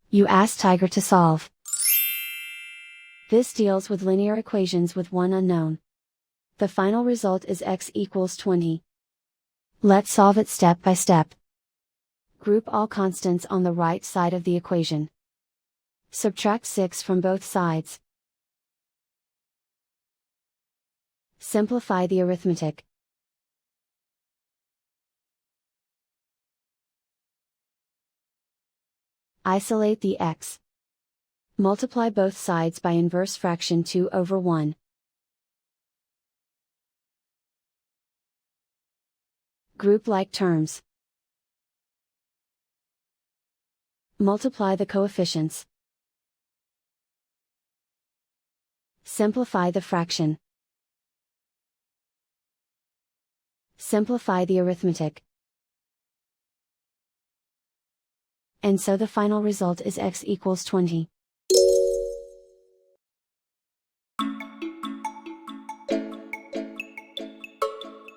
You ask Tiger to solve. This deals with linear equations with one unknown. The final result is x equals 20. Let's solve it step by step. Group all constants on the right side of the equation. Subtract 6 from both sides. Simplify the arithmetic. Isolate the x. Multiply both sides by inverse fraction 2 over 1. Group like terms. Multiply the coefficients. Simplify the fraction. Simplify the arithmetic. And so the final result is x equals 20.